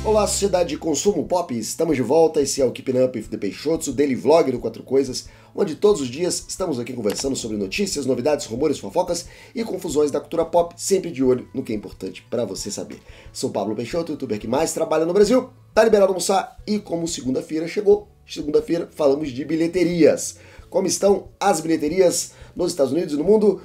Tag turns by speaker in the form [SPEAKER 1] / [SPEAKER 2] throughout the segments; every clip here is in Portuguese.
[SPEAKER 1] Olá, sociedade de consumo pop, estamos de volta, esse é o Keeping Up with the Peixotos, o daily vlog do Quatro Coisas, onde todos os dias estamos aqui conversando sobre notícias, novidades, rumores, fofocas e confusões da cultura pop, sempre de olho no que é importante para você saber. Sou Pablo Peixoto, youtuber que mais trabalha no Brasil, tá liberado almoçar e como segunda-feira chegou, segunda-feira falamos de bilheterias. Como estão as bilheterias nos Estados Unidos e no mundo?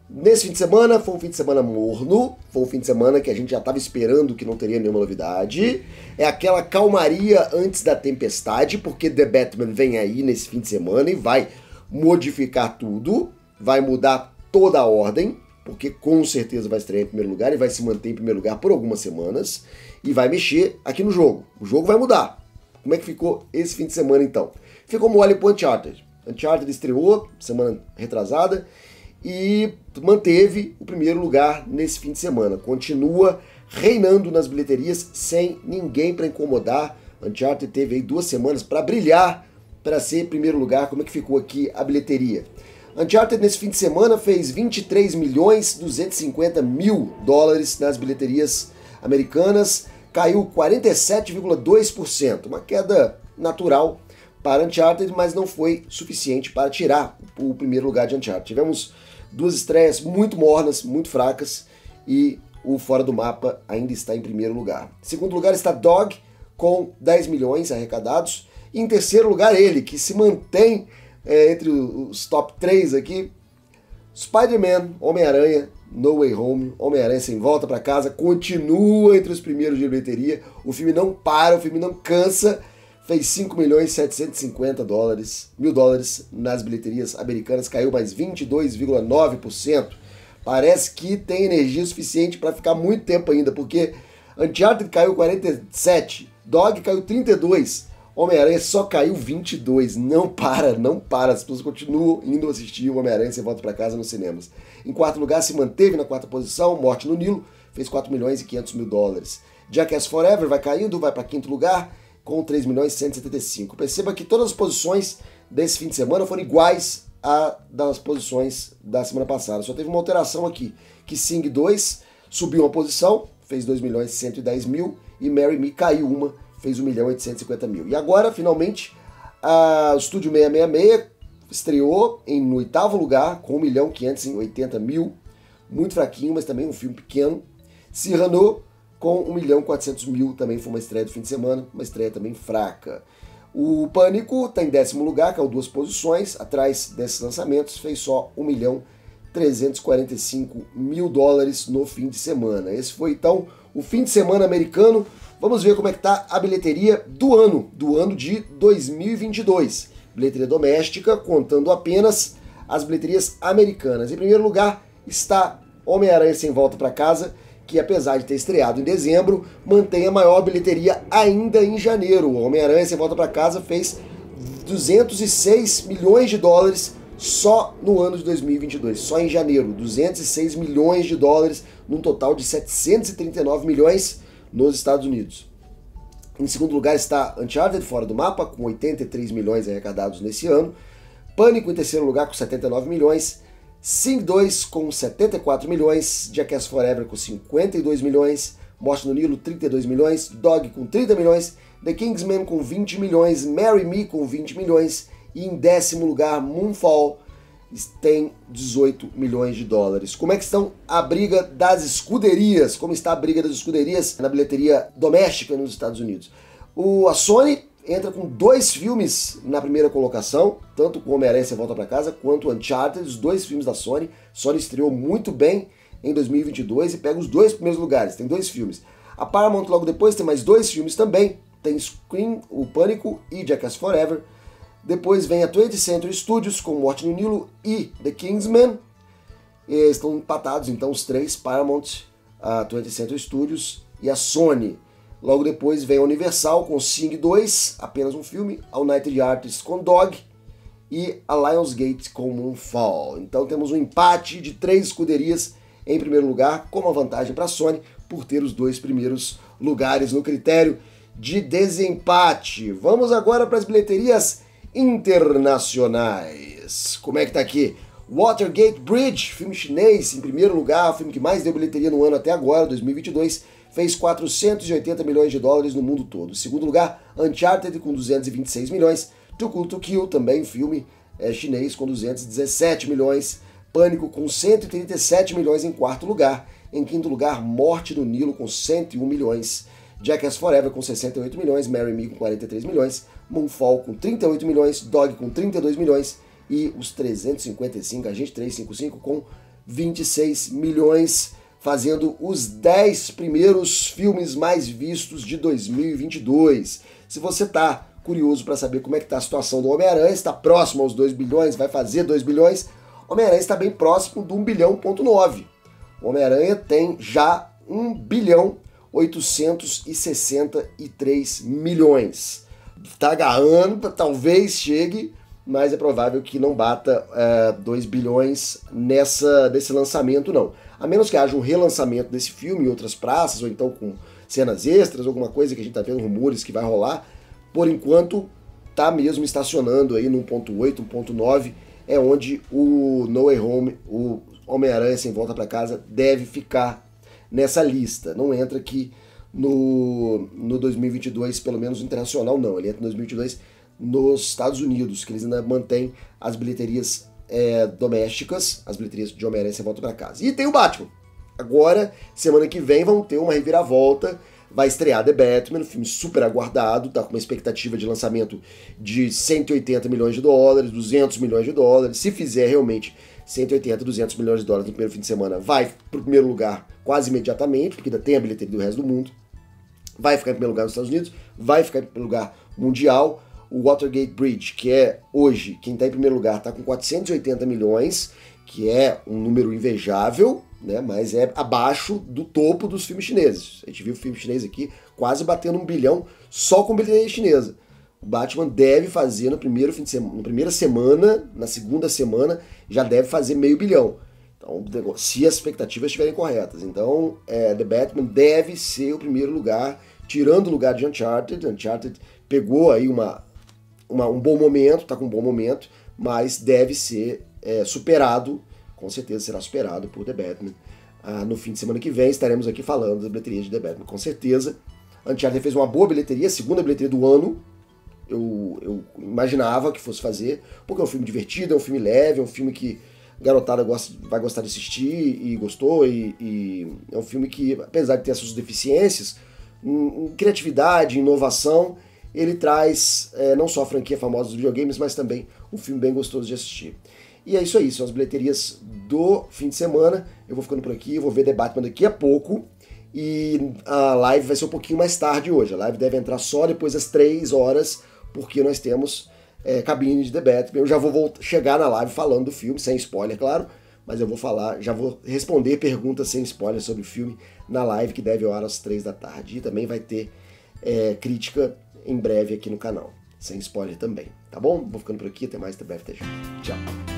[SPEAKER 1] Nesse fim de semana, foi um fim de semana morno, foi um fim de semana que a gente já estava esperando que não teria nenhuma novidade. É aquela calmaria antes da tempestade, porque The Batman vem aí nesse fim de semana e vai modificar tudo, vai mudar toda a ordem, porque com certeza vai estrear em primeiro lugar e vai se manter em primeiro lugar por algumas semanas, e vai mexer aqui no jogo. O jogo vai mudar. Como é que ficou esse fim de semana então? Ficou mole pro Uncharted. Uncharted estreou semana retrasada, e manteve o primeiro lugar nesse fim de semana. Continua reinando nas bilheterias sem ninguém para incomodar. Uncharted teve aí 2 semanas para brilhar, para ser primeiro lugar. Como é que ficou aqui a bilheteria? Uncharted nesse fim de semana fez 23.250.000 dólares nas bilheterias americanas, caiu 47,2%, uma queda natural para Uncharted, mas não foi suficiente para tirar o primeiro lugar de Uncharted. Tivemos 2 estreias muito mornas, muito fracas, e o Fora do Mapa ainda está em primeiro lugar. Em segundo lugar está Dog, com 10 milhões arrecadados. E em terceiro lugar ele, que se mantém entre os top 3 aqui, Spider-Man, Homem-Aranha, No Way Home, Homem-Aranha Sem Volta para Casa, continua entre os primeiros de bilheteria. O filme não para, o filme não cansa. Fez 5.750.000 dólares nas bilheterias americanas, caiu mais 22,9%. Parece que tem energia suficiente para ficar muito tempo ainda, porque Uncharted caiu 47%, Dog caiu 32%, Homem-Aranha só caiu 22%. Não para, as pessoas continuam indo assistir o Homem-Aranha Sem Volta para Casa nos cinemas. Em quarto lugar se manteve na quarta posição, Morte no Nilo, fez 4.500.000 dólares. Jackass Forever vai caindo, vai para quinto lugar, com 3.175.000. Perceba que todas as posições desse fim de semana foram iguais a das posições da semana passada. Só teve uma alteração aqui, que Sing 2 subiu uma posição, fez 2.110.000, e Marry Me caiu uma, fez 1.850.000. E agora, finalmente, o Estúdio 666 estreou no 8º lugar, com 1.580.000, muito fraquinho, mas também um filme pequeno. Cyrano, com 1.400.000, também foi uma estreia do fim de semana, uma estreia também fraca. O Pânico está em 10º lugar, caiu 2 posições, atrás desses lançamentos, fez só 1.345.000 dólares no fim de semana. Esse foi então o fim de semana americano. Vamos ver como é que está a bilheteria do ano de 2022. Bilheteria doméstica, contando apenas as bilheterias americanas. Em primeiro lugar está Homem-Aranha Sem Volta para Casa, que apesar de ter estreado em dezembro, mantém a maior bilheteria ainda em janeiro. O Homem-Aranha Sem Volta para Casa fez 206 milhões de dólares só no ano de 2022, só em janeiro, 206 milhões de dólares, num total de 739 milhões nos Estados Unidos. Em segundo lugar está Uncharted, Fora do Mapa, com 83 milhões arrecadados nesse ano. Pânico em terceiro lugar, com 79 milhões. Sing 2 com 74 milhões, Jackass Forever com 52 milhões, Morte no Nilo 32 milhões, Dog com 30 milhões, The Kingsman com 20 milhões, Marry Me com 20 milhões e em 10º lugar Moonfall tem 18 milhões de dólares. Como é que estão a briga das escuderias? Como está a briga das escuderias na bilheteria doméstica nos Estados Unidos? A Sony entra com 2 filmes na primeira colocação, tanto com Homem-Aranha Sem Volta para Casa quanto Uncharted, os 2 filmes da Sony. Sony estreou muito bem em 2022 e pega os 2 primeiros lugares, tem 2 filmes. A Paramount logo depois tem mais 2 filmes também, tem Scream, O Pânico e Jackass Forever. Depois vem a 20th Century Studios com Morte no Nilo e The Kingsman. E estão empatados então os 3, Paramount, a 20th Century Studios e a Sony. Logo depois vem a Universal com Sing 2, apenas um filme, a United Artists com Dog e a Lionsgate com Moonfall. Então temos um empate de 3 escuderias em primeiro lugar, com uma vantagem para a Sony por ter os 2 primeiros lugares no critério de desempate. Vamos agora para as bilheterias internacionais. Como é que tá aqui? Watergate Bridge, filme chinês, em primeiro lugar, o filme que mais deu bilheteria no ano até agora, 2022, fez 480 milhões de dólares no mundo todo. Em segundo lugar, Uncharted, com 226 milhões. Too Cool to Kill, também filme chinês, com 217 milhões. Pânico, com 137 milhões em quarto lugar. Em quinto lugar, Morte no Nilo, com 101 milhões. Jackass Forever, com 68 milhões. Marry Me, com 43 milhões. Moonfall, com 38 milhões. Dog, com 32 milhões. E os 355, Agente 355, com 26 milhões, fazendo os 10 primeiros filmes mais vistos de 2022. Se você está curioso para saber como é que está a situação do Homem-Aranha, está próximo aos 2 bilhões, vai fazer 2 bilhões, Homem-Aranha está bem próximo do 1 bilhão,9. O Homem-Aranha tem já 1 bilhão 863 milhões. Está agarrando, talvez chegue, mas é provável que não bata 2 bilhões nesse lançamento, não. A menos que haja um relançamento desse filme em outras praças, ou então com cenas extras, alguma coisa que a gente tá vendo rumores que vai rolar. Por enquanto, tá mesmo estacionando aí no 1.8, 1.9, é onde o No Way Home, o Homem-Aranha Sem Volta para Casa, deve ficar nessa lista. Não entra aqui no 2022, pelo menos internacional, não. Ele entra no 2022 nos Estados Unidos, que eles ainda mantêm as bilheterias domésticas, as bilheterias de Homem-Aranha Sem Volta para Casa. E tem o Batman. Agora, semana que vem, vão ter uma reviravolta, vai estrear The Batman, um filme super aguardado, tá com uma expectativa de lançamento de 180 milhões de dólares, 200 milhões de dólares. Se fizer realmente 180, 200 milhões de dólares no primeiro fim de semana, vai pro primeiro lugar quase imediatamente, porque ainda tem a bilheteria do resto do mundo. Vai ficar em primeiro lugar nos Estados Unidos, vai ficar em primeiro lugar mundial. O Watergate Bridge, que é hoje, quem está em primeiro lugar, está com 480 milhões, que é um número invejável, né, mas é abaixo do topo dos filmes chineses. A gente viu o filme chinês aqui quase batendo 1 bilhão só com bilheteria chinesa. O Batman deve fazer no primeiro fim de semana, na primeira semana, na segunda semana, já deve fazer meio bilhão. Então, se as expectativas estiverem corretas. Então, The Batman deve ser o primeiro lugar, tirando o lugar de Uncharted. Uncharted pegou aí um bom momento, tá com um bom momento, mas deve ser superado, com certeza será superado por The Batman. No fim de semana que vem estaremos aqui falando da bilheteria de The Batman, com certeza. Uncharted fez uma boa bilheteria, a segunda bilheteria do ano, eu imaginava que fosse fazer, porque é um filme divertido, é um filme leve, é um filme que a garotada vai gostar de assistir e gostou, e é um filme que, apesar de ter as suas deficiências, em criatividade, inovação, ele traz não só a franquia famosa dos videogames, mas também um filme bem gostoso de assistir. E é isso aí, são as bilheterias do fim de semana. Eu vou ficando por aqui, vou ver The Batman daqui a pouco. E a live vai ser um pouquinho mais tarde hoje. A live deve entrar só depois das 3 horas, porque nós temos cabine de The Batman. Eu já vou chegar na live falando do filme, sem spoiler, claro. Mas eu vou falar, já vou responder perguntas sem spoiler sobre o filme na live, que deve ao ar às 3 da tarde. E também vai ter crítica em breve aqui no canal, sem spoiler também, tá bom? Vou ficando por aqui, até mais, até breve, até já. Tchau.